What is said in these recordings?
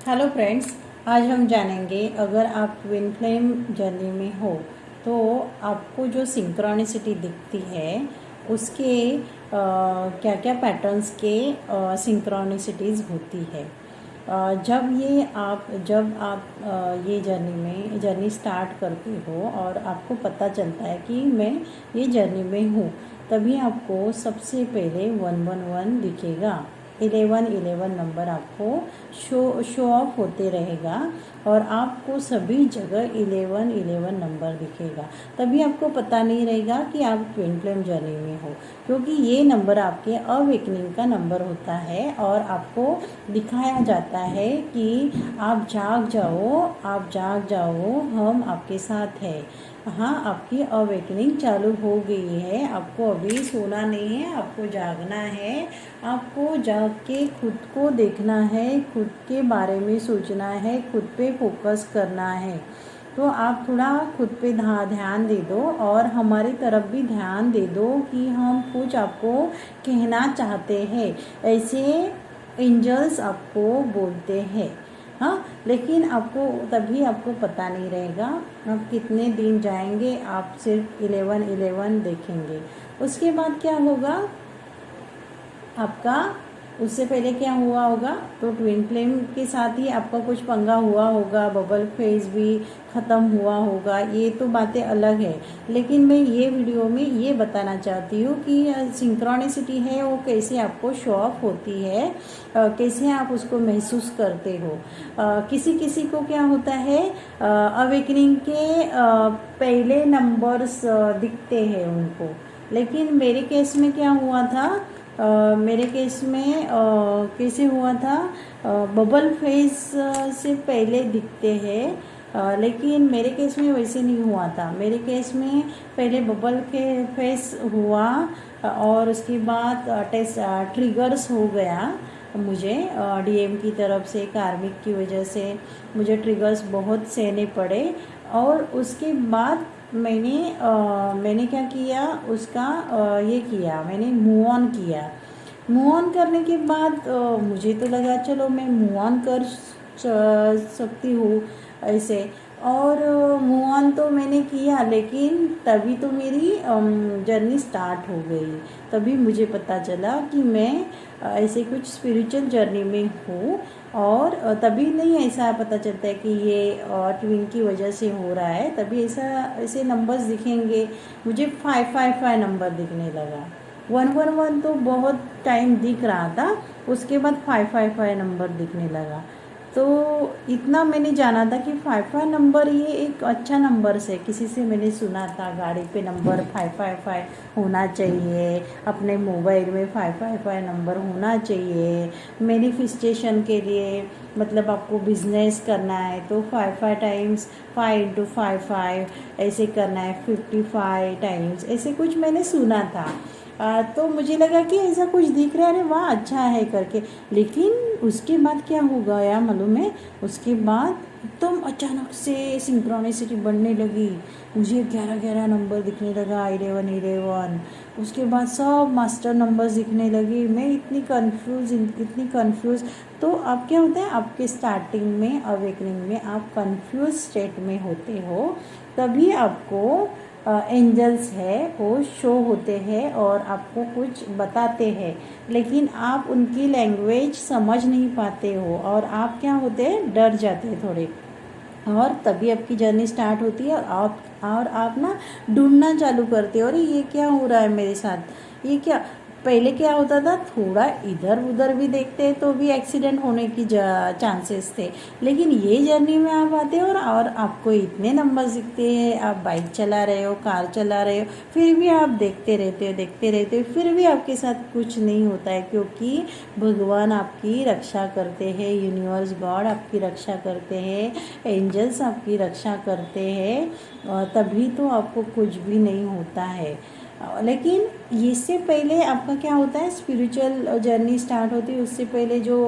Hello friends, आज हम जानेंगे अगर आप ट्विन फ्लेम जर्नी में हो तो आपको जो सिंक्रोनिसिटी दिखती है उसके क्या क्या पैटर्न्स के सिंक्रोनिसिटीज़ होती है। जब आप ये जर्नी स्टार्ट करते हो और आपको पता चलता है कि मैं ये जर्नी में हूँ, तभी आपको सबसे पहले 111 दिखेगा। 11 नंबर आपको शो ऑफ होते रहेगा और आपको सभी जगह 11 नंबर दिखेगा। तभी आपको पता नहीं रहेगा कि आप ट्विन फ्लेम जर्नी में हो, क्योंकि ये नंबर आपके अवेकनिंग का नंबर होता है और आपको दिखाया जाता है कि आप जाग जाओ, हम आपके साथ हैं। हाँ, आपकी अवेकनिंग चालू हो गई है। आपको अभी सोना नहीं है, आपको जागना है। आपको जाग के खुद को देखना है, खुद के बारे में सोचना है, खुद पे फोकस करना है। तो आप थोड़ा खुद पे ध्यान दे दो और हमारी तरफ भी ध्यान दे दो कि हम कुछ आपको कहना चाहते हैं। ऐसे एंजल्स आपको बोलते हैं। हाँ, लेकिन आपको पता नहीं रहेगा आप कितने दिन जाएंगे। आप सिर्फ 11 देखेंगे। उसके बाद क्या होगा आपका, उससे पहले क्या हुआ होगा, तो ट्विन फ्लेम के साथ ही आपका कुछ पंगा हुआ होगा, बबल फेज भी ख़त्म हुआ होगा। ये तो बातें अलग है, लेकिन मैं ये वीडियो में ये बताना चाहती हूँ कि सिंक्रोनिसिटी है वो कैसे आपको शो ऑफ होती है, कैसे आप उसको महसूस करते हो। किसी किसी को क्या होता है, अवेकनिंग के पहले नंबर्स दिखते हैं उनको। लेकिन मेरे केस में क्या हुआ था, मेरे केस में कैसे हुआ था, बबल फेस से पहले दिखते हैं, लेकिन मेरे केस में वैसे नहीं हुआ था। मेरे केस में पहले बबल के फेस हुआ और उसके बाद टेस्ट ट्रिगर्स हो गया। मुझे डीएम की तरफ से, कार्मिक की वजह से मुझे ट्रिगर्स बहुत सहने पड़े। और उसके बाद मैंने क्या किया, उसका ये किया, मैंने मूव ऑन किया। मूव ऑन करने के बाद मुझे तो लगा चलो मैं मूव ऑन कर सकती हूँ ऐसे। और मूव ऑन तो मैंने किया, लेकिन तभी तो मेरी जर्नी स्टार्ट हो गई। तभी मुझे पता चला कि मैं ऐसे कुछ स्पिरिचुअल जर्नी में हूँ। और तभी नहीं ऐसा पता चलता है कि ये ट्विन की वजह से हो रहा है। तभी ऐसे नंबर्स दिखेंगे। मुझे 555 नंबर दिखने लगा। 111 तो बहुत टाइम दिख रहा था, उसके बाद 555 नंबर दिखने लगा। तो इतना मैंने जाना था कि 55 नंबर ये एक अच्छा नंबर है। किसी से मैंने सुना था गाड़ी पे नंबर 555 होना चाहिए, अपने मोबाइल में 555 नंबर होना चाहिए मैनिफेस्टेशन के लिए। मतलब आपको बिजनेस करना है तो 55 टाइम्स 5 × 55 ऐसे करना है, 55 टाइम्स ऐसे कुछ मैंने सुना था। तो मुझे लगा कि ऐसा कुछ दिख रहा है, अरे वाह अच्छा है करके। लेकिन उसके बाद क्या हो गया मालूम है, उसके बाद एकदम अचानक से सिंक्रोनिसिटी बढ़ने लगी। मुझे 11 नंबर दिखने लगा, 11। उसके बाद सब मास्टर नंबर्स दिखने लगी। मैं इतनी कंफ्यूज। तो अब क्या होता है, आपके स्टार्टिंग में अवेकनिंग में आप कंफ्यूज स्टेट में होते हो, तभी आपको एंजल्स है वो शो होते हैं और आपको कुछ बताते हैं। लेकिन आप उनकी लैंग्वेज समझ नहीं पाते हो और आप क्या होते हैं, डर जाते हैं थोड़े। और तभी आपकी जर्नी स्टार्ट होती है और आप ना ढूंढना चालू करते हो, अरे ये क्या हो रहा है मेरे साथ, ये क्या। पहले क्या होता था, थोड़ा इधर उधर भी देखते तो भी एक्सीडेंट होने की चांसेस थे। लेकिन ये जर्नी में आप आते हो और आपको इतने नंबर दिखते हैं। आप बाइक चला रहे हो, कार चला रहे हो, फिर भी आप देखते रहते हो, फिर भी आपके साथ कुछ नहीं होता है, क्योंकि भगवान आपकी रक्षा करते हैं, यूनिवर्स गॉड आपकी रक्षा करते हैं, एंजल्स आपकी रक्षा करते हैं। तभी तो आपको कुछ भी नहीं होता है। लेकिन इससे पहले आपका क्या होता है, स्पिरिचुअल जर्नी स्टार्ट होती है उससे पहले जो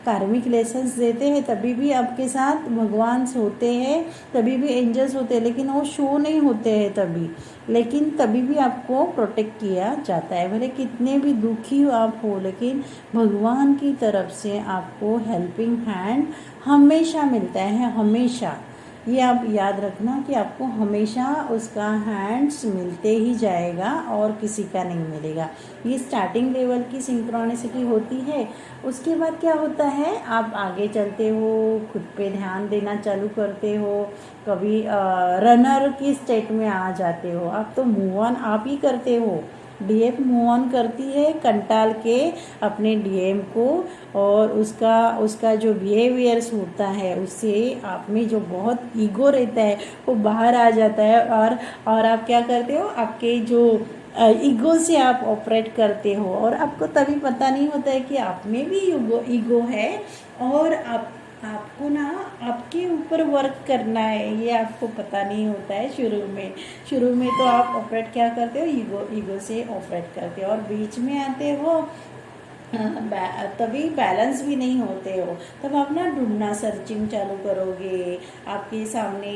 कार्मिक लेसन्स देते हैं तभी भी आपके साथ भगवान होते हैं, तभी भी एंजल्स होते हैं, लेकिन वो शो नहीं होते हैं तभी, लेकिन तभी भी आपको प्रोटेक्ट किया जाता है। भले कितने भी दुखी आप हो, लेकिन भगवान की तरफ से आपको हेल्पिंग हैंड हमेशा मिलता है, हमेशा। ये आप याद रखना कि आपको हमेशा उसका हैंड्स मिलते ही जाएगा और किसी का नहीं मिलेगा। ये स्टार्टिंग लेवल की सिंक्रोनिसिटी होती है। उसके बाद क्या होता है, आप आगे चलते हो, खुद पे ध्यान देना चालू करते हो, कभी रनर की स्टेट में आ जाते हो, आप तो मूव ऑन आप ही करते हो। डीएम मूव ऑन करती है कंटाल के अपने डीएम को, और उसका जो बिहेवियर्स होता है उससे आप में जो बहुत ईगो रहता है वो बाहर आ जाता है, और आप क्या करते हो, आपके जो ईगो से आप ऑपरेट करते हो, और आपको तभी पता नहीं होता है कि आप में भी ईगो है, और आपको ना आपके ऊपर वर्क करना है, ये आपको पता नहीं होता है शुरू में तो आप ऑपरेट क्या करते हो, ईगो से ऑपरेट करते हो, और बीच में आते हो तभी बैलेंस भी नहीं होते हो, तब आप ना ढूंढना सर्चिंग चालू करोगे। आपके सामने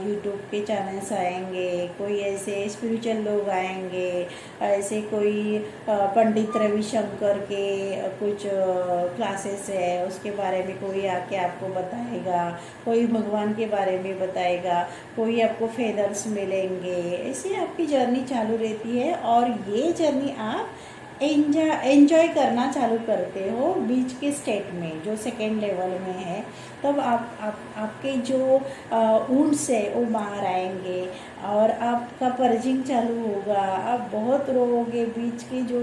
यूट्यूब के चैनल्स आएंगे, कोई ऐसे स्पिरिचुअल लोग आएंगे, ऐसे कोई पंडित रविशंकर के कुछ क्लासेस है उसके बारे में कोई आके आपको बताएगा, कोई भगवान के बारे में बताएगा, कोई आपको फेदर्स मिलेंगे। ऐसे आपकी जर्नी चालू रहती है, और ये जर्नी आप एंजॉय करना चालू करते हो बीच के स्टेट में, जो सेकेंड लेवल में है। तब आपके जो ऊंट्स है वो बाहर आएंगे, और आपका पर्जिंग चालू होगा, आप बहुत रोओगे। बीच की जो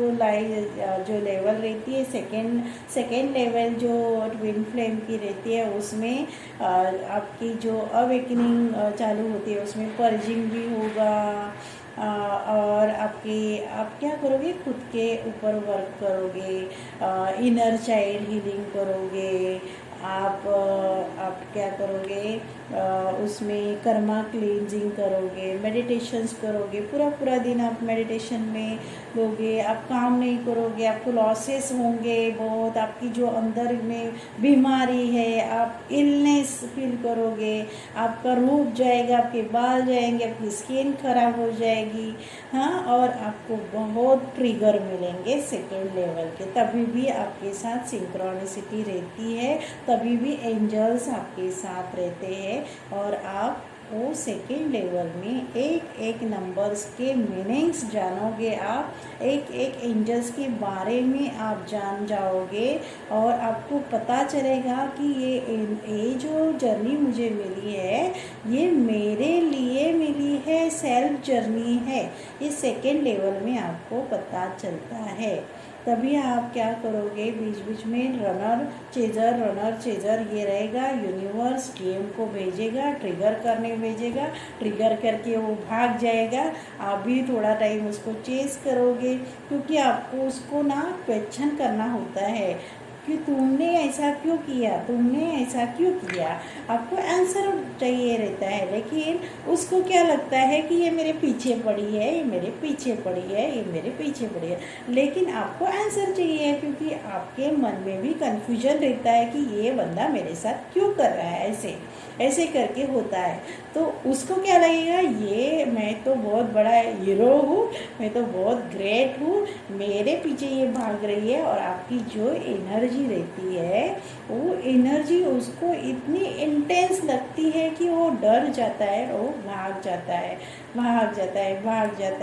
लेवल रहती है सेकेंड लेवल जो ट्विन फ्लेम की रहती है, उसमें आपकी जो अवेकनिंग चालू होती है उसमें पर्जिंग भी होगा, और आप क्या करोगे, खुद के ऊपर वर्क करोगे, इनर चाइल्ड हीलिंग करोगे, आप क्या करोगे, उसमें कर्मा क्लींजिंग करोगे, मेडिटेशंस करोगे, पूरा दिन आप मेडिटेशन में लोगे, आप काम नहीं करोगे, आपको लॉसेस होंगे बहुत, आपकी जो अंदर में बीमारी है आप इलनेस फील करोगे, आपका रूप जाएगा, आपके बाल जाएंगे, आपकी स्किन खराब हो जाएगी, हाँ, और आपको बहुत ट्रिगर मिलेंगे सेकेंड लेवल के। तभी भी आपके साथ सिंक्रोनिसिटी रहती है, तभी भी एंजल्स आपके साथ रहते हैं, और आप वो सेकेंड लेवल में एक एक नंबर्स के मीनिंग्स जानोगे, आप एक एक एंजल्स के बारे में आप जान जाओगे, और आपको पता चलेगा कि ये जो जर्नी मुझे मिली है ये मेरे लिए मिली है, सेल्फ जर्नी है, ये सेकेंड लेवल में आपको पता चलता है। तभी आप क्या करोगे, बीच में रनर चेजर ये रहेगा, यूनिवर्स डीएम को भेजेगा, ट्रिगर करने भेजेगा, ट्रिगर करके वो भाग जाएगा, आप भी थोड़ा टाइम उसको चेस करोगे, क्योंकि आपको उसको ना क्वेश्चन करना होता है कि तुमने ऐसा क्यों किया, आपको आंसर चाहिए रहता है, लेकिन उसको क्या लगता है कि ये मेरे पीछे पड़ी है, लेकिन आपको आंसर चाहिए, क्योंकि आपके मन में भी कन्फ्यूजन रहता है कि ये बंदा मेरे साथ क्यों कर रहा है, ऐसे करके होता है। तो उसको क्या लगेगा, ये मैं तो बहुत बड़ा हीरो हूँ, मैं तो बहुत ग्रेट हूँ, मेरे पीछे ये भाग रही है, और आपकी जो एनर्जी रहती है वो एनर्जी उसको इतनी इंटेंस लगती है कि वो डर जाता है, वो भाग जाता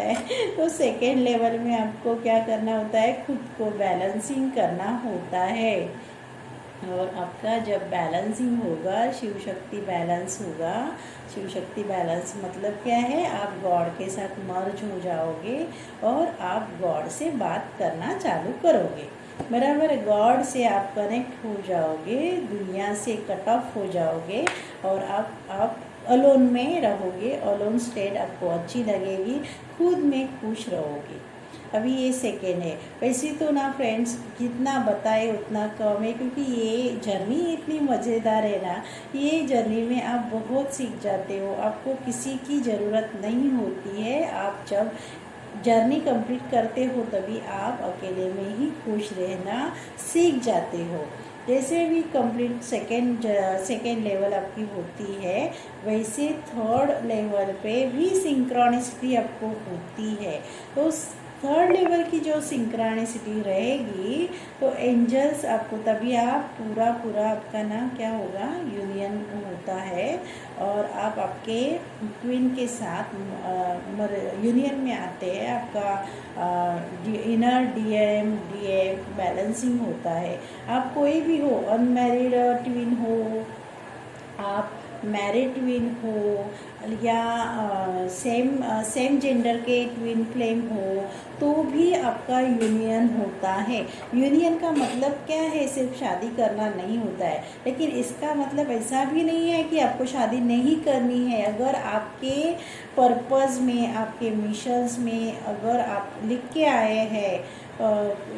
है। तो सेकेंड लेवल में आपको क्या करना होता है, खुद को बैलेंसिंग करना होता है, और आपका जब बैलेंसिंग होगा, शिव शक्ति बैलेंस मतलब क्या है, आप गॉड के साथ मर्ज हो जाओगे, और आप गॉड से बात करना चालू करोगे, बराबर। गॉड से आप कनेक्ट हो जाओगे, दुनिया से कट ऑफ हो जाओगे, और आप अलोन में रहोगे, अलोन स्टेट आपको अच्छी लगेगी, खुद में खुश रहोगे। अभी ये सेकेंड है। वैसे तो ना फ्रेंड्स, जितना बताए उतना कम है, क्योंकि ये जर्नी इतनी मज़ेदार है ना, ये जर्नी में आप बहुत सीख जाते हो, आपको किसी की ज़रूरत नहीं होती है। आप जब जर्नी कंप्लीट करते हो तभी आप अकेले में ही खुश रहना सीख जाते हो। जैसे भी कंप्लीट सेकेंड लेवल आपकी होती है, वैसे थर्ड लेवल पे भी सिंक्रोनिसिटी आपको होती है। तो थर्ड लेवल की जो सिंक्रोनिसिटी रहेगी तो एंजल्स आपको, तभी आप पूरा आपका ना क्या होगा, यूनियन होता है और आप आपके ट्विन के साथ यूनियन में आते हैं। आपका इनर डीएम डीएफ बैलेंसिंग होता है। आप कोई भी हो, अनमैरिड ट्विन हो, आप मैरिड ट्विन हो, या सेम जेंडर के ट्विन फ्लेम हो, तो भी आपका यूनियन होता है। यूनियन का मतलब क्या है, सिर्फ शादी करना नहीं होता है, लेकिन इसका मतलब ऐसा भी नहीं है कि आपको शादी नहीं करनी है। अगर आपके पर्पस में, आपके मिशंस में अगर आप लिख के आए हैं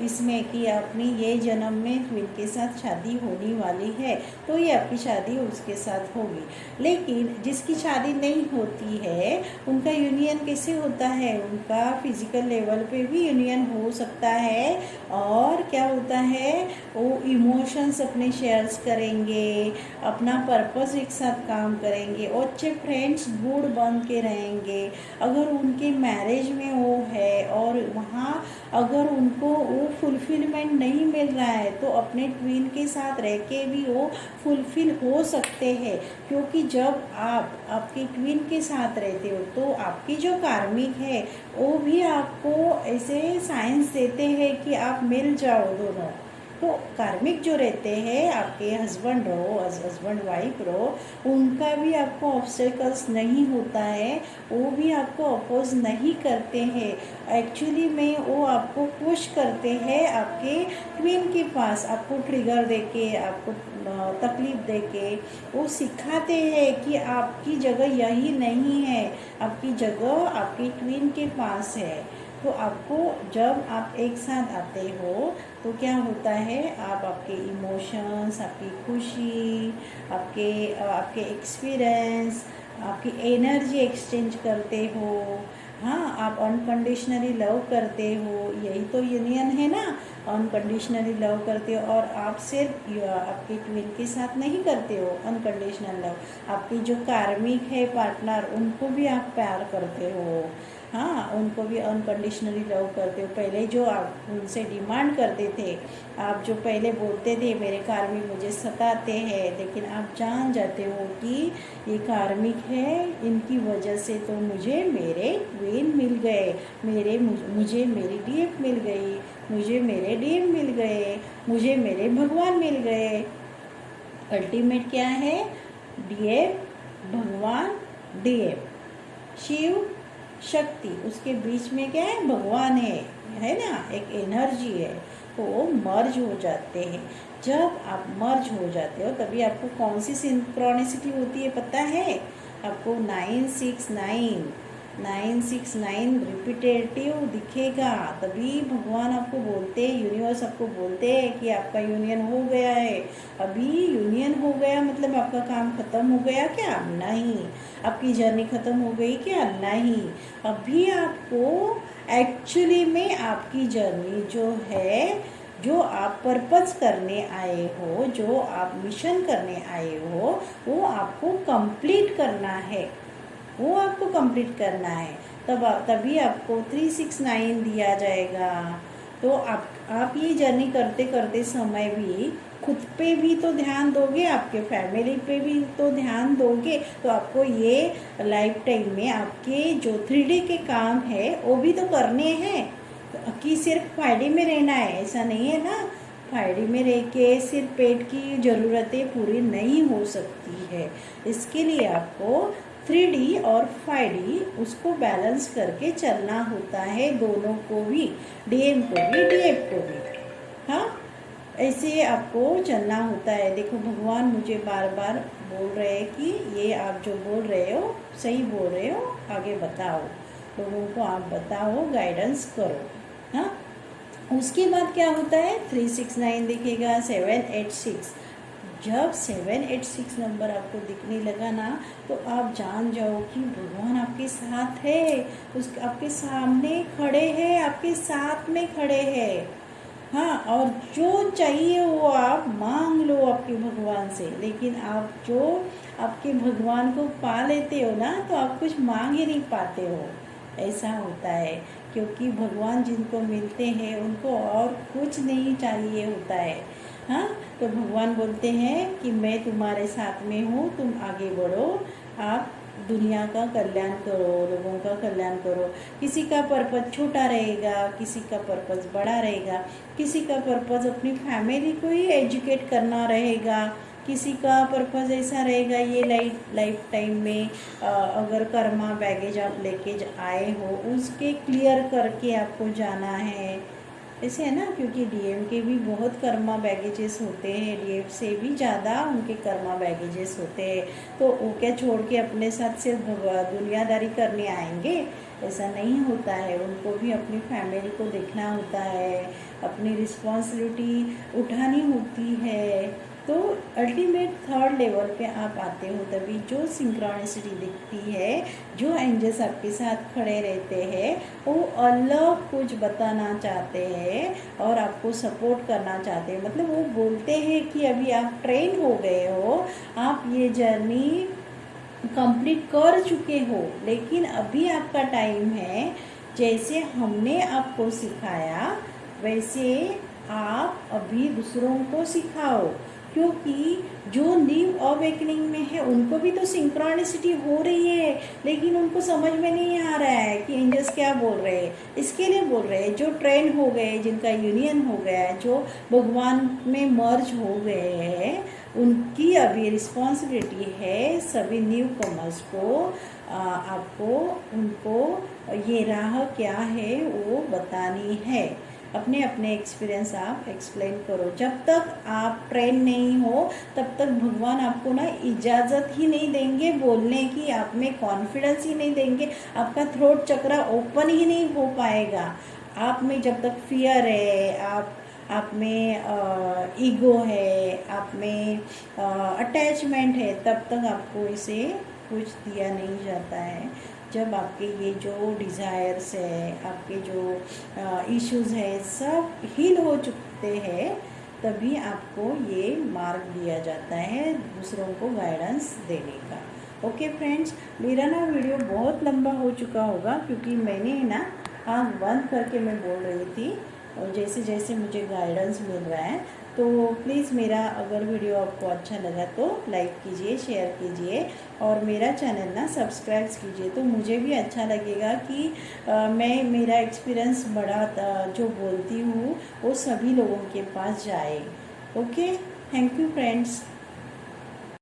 इसमें कि अपनी ये जन्म में ट्विन के साथ शादी होने वाली है, तो ये आपकी शादी उसके साथ होगी। लेकिन जिसकी शादी नहीं होती है, उनका यूनियन कैसे होता है, उनका फिजिकल लेवल पे भी यूनियन हो सकता है। और क्या होता है, वो इमोशंस अपने शेयर्स करेंगे, अपना पर्पस एक साथ काम करेंगे और अच्छे फ्रेंड्स गुड बन के रहेंगे। अगर उनके मैरिज में वो है और वहाँ अगर उनको वो फुलफिलमेंट नहीं मिल रहा है, तो अपने ट्विन के साथ रह के भी वो फुलफिल हो सकते हैं। क्योंकि जब आप आपके ट्विन के साथ रहते हो तो आपकी जो कार्मिक है वो भी आपको ऐसे साइंस देते हैं कि आप मिल जाओ दोनों। तो कार्मिक जो रहते हैं, आपके हस्बैंड रहो, हस्बैंड वाइफ रहो, उनका भी आपको ऑब्स्टेकल्स नहीं होता है, वो भी आपको अपोज नहीं करते हैं। एक्चुअली में वो आपको पुश करते हैं आपके ट्विन के पास, आपको ट्रिगर देके, आपको तकलीफ देके वो सिखाते हैं कि आपकी जगह यही नहीं है, आपकी जगह आपके ट्विन के पास है। तो आपको जब आप एक साथ आते हो तो क्या होता है, आप आपके इमोशंस, आपकी खुशी, आपके एक्सपीरियंस, आपकी एनर्जी एक्सचेंज करते हो। हाँ, आप अनकंडीशनली लव करते हो, यही तो यूनियन है ना। अनकंडीशनली लव करते हो और आप सिर्फ आपके ट्विन के साथ नहीं करते हो अनकंडीशनल लव, आपकी जो कार्मिक है पार्टनर, उनको भी आप प्यार करते हो। हाँ, उनको भी अनकंडीशनली लव करते हो। पहले जो आप उनसे डिमांड करते थे, आप जो पहले बोलते थे मेरे कार्मिक मुझे सताते हैं, लेकिन आप जान जाते हो कि ये कार्मिक है, इनकी वजह से तो मुझे मेरे ट्विन मिल गए, मुझे मेरी डीएफ मिल गई, मुझे मेरे डीएम मिल गए, मुझे मेरे भगवान मिल गए। अल्टीमेट क्या है, डीएफ भगवान, डीएफ शिव शक्ति, उसके बीच में क्या है, भगवान है ना, एक एनर्जी है। तो वो मर्ज हो जाते हैं। जब आप मर्ज हो जाते हो तभी आपको कौन सी सिंक्रोनिसिटी होती है पता है, आपको 969 रिपीटेटिव दिखेगा। तभी भगवान आपको बोलते हैं, यूनिवर्स आपको बोलते हैं कि आपका यूनियन हो गया है। अभी यूनियन हो गया मतलब आपका काम खत्म हो गया क्या, नहीं। आपकी जर्नी खत्म हो गई क्या, नहीं। अभी आपको एक्चुअली में आपकी जर्नी जो है, जो आप पर्पस करने आए हो, जो आप मिशन करने आए हो, वो आपको कंप्लीट करना है, वो आपको कंप्लीट करना है। तभी आपको 369 दिया जाएगा। तो आप ये जर्नी करते करते समय भी खुद पे भी तो ध्यान दोगे, आपके फैमिली पे भी तो ध्यान दोगे, तो आपको ये लाइफ टाइम में आपके जो 3D के काम है वो भी तो करने हैं। कि सिर्फ फायदे में रहना है ऐसा नहीं है ना। फायदे में रह के सिर्फ पेट की ज़रूरतें पूरी नहीं हो सकती है। इसके लिए आपको 3D और 5D उसको बैलेंस करके चलना होता है, दोनों को भी, डीएम को भी डीएफ को भी। हाँ, ऐसे आपको चलना होता है। देखो भगवान मुझे बार बार बोल रहे हैं कि ये आप जो बोल रहे हो सही बोल रहे हो, आगे बताओ, लोगों को आप बताओ, गाइडेंस करो। हाँ, उसके बाद क्या होता है, 369 दिखेगा, 786 जब 786 नंबर आपको दिखने लगा ना, तो आप जान जाओ कि भगवान आपके साथ है, उस आपके सामने खड़े हैं, आपके साथ में खड़े हैं। हाँ, और जो चाहिए वो आप मांग लो आपके भगवान से, लेकिन आप जो आपके भगवान को पा लेते हो ना, तो आप कुछ मांग ही नहीं पाते हो। ऐसा होता है, क्योंकि भगवान जिनको मिलते हैं उनको और कुछ नहीं चाहिए होता है। हाँ, तो भगवान बोलते हैं कि मैं तुम्हारे साथ में हूँ, तुम आगे बढ़ो, आप दुनिया का कल्याण करो, लोगों का कल्याण करो। किसी का पर्पज़ छोटा रहेगा, किसी का पर्पज़ बड़ा रहेगा, किसी का पर्पज़ अपनी फैमिली को ही एजुकेट करना रहेगा, किसी का पर्पज़ ऐसा रहेगा ये लाइफ टाइम में अगर कर्मा बैगेज आप लेके आए हो उसके क्लियर करके आपको जाना है। ऐसे है ना, क्योंकि डीएम के भी बहुत कर्मा बैगेजेस होते हैं, डीएफ से भी ज़्यादा उनके कर्मा बैगेजेस होते हैं। तो वो क्या छोड़ के अपने साथ सिर्फ दुनियादारी करने आएंगे? ऐसा नहीं होता है, उनको भी अपनी फैमिली को देखना होता है, अपनी रिस्पॉन्सिबिलिटी उठानी होती है। तो अल्टीमेट थर्ड लेवल पे आप आते हो तभी जो सिंक्रोनिसिटी दिखती है, जो एंजल्स आपके साथ खड़े रहते हैं, वो अलग कुछ बताना चाहते हैं और आपको सपोर्ट करना चाहते हैं। मतलब वो बोलते हैं कि अभी आप ट्रेन हो गए हो, आप ये जर्नी कंप्लीट कर चुके हो, लेकिन अभी आपका टाइम है, जैसे हमने आपको सिखाया वैसे आप अभी दूसरों को सिखाओ। क्योंकि जो न्यू अवेकनिंग में है उनको भी तो सिंक्रोनिसिटी हो रही है, लेकिन उनको समझ में नहीं आ रहा है कि एंजल्स क्या बोल रहे हैं। इसके लिए बोल रहे हैं जो ट्रेन हो गए, जिनका यूनियन हो गया है, जो भगवान में मर्ज हो गए हैं, उनकी अभी रिस्पॉन्सिबिलिटी है सभी न्यू कमर्स को आपको उनको ये राह क्या है वो बतानी है। अपने अपने एक्सपीरियंस आप एक्सप्लेन करो। जब तक आप ट्रेन नहीं हो तब तक भगवान आपको ना इजाज़त ही नहीं देंगे बोलने की, आप में कॉन्फिडेंस ही नहीं देंगे, आपका थ्रोट चक्रा ओपन ही नहीं हो पाएगा। आप में जब तक फियर है, आप में ईगो है, आप में अटैचमेंट है, तब तक आपको इसे कुछ दिया नहीं जाता है। जब आपके ये जो डिज़ायर्स है, आपके जो इश्यूज़ है सब हील हो चुकते हैं, तभी आपको ये मार्ग दिया जाता है दूसरों को गाइडेंस देने का। ओके फ्रेंड्स, मेरा ना वीडियो बहुत लंबा हो चुका होगा क्योंकि मैंने ना आँख बंद करके मैं बोल रही थी और जैसे जैसे मुझे गाइडेंस मिल रहा है। तो प्लीज़ मेरा अगर वीडियो आपको अच्छा लगा तो लाइक कीजिए, शेयर कीजिए और मेरा चैनल ना सब्सक्राइब कीजिए, तो मुझे भी अच्छा लगेगा कि मैं मेरा एक्सपीरियंस बड़ा जो बोलती हूँ वो सभी लोगों के पास जाए। Okay, thank you friends.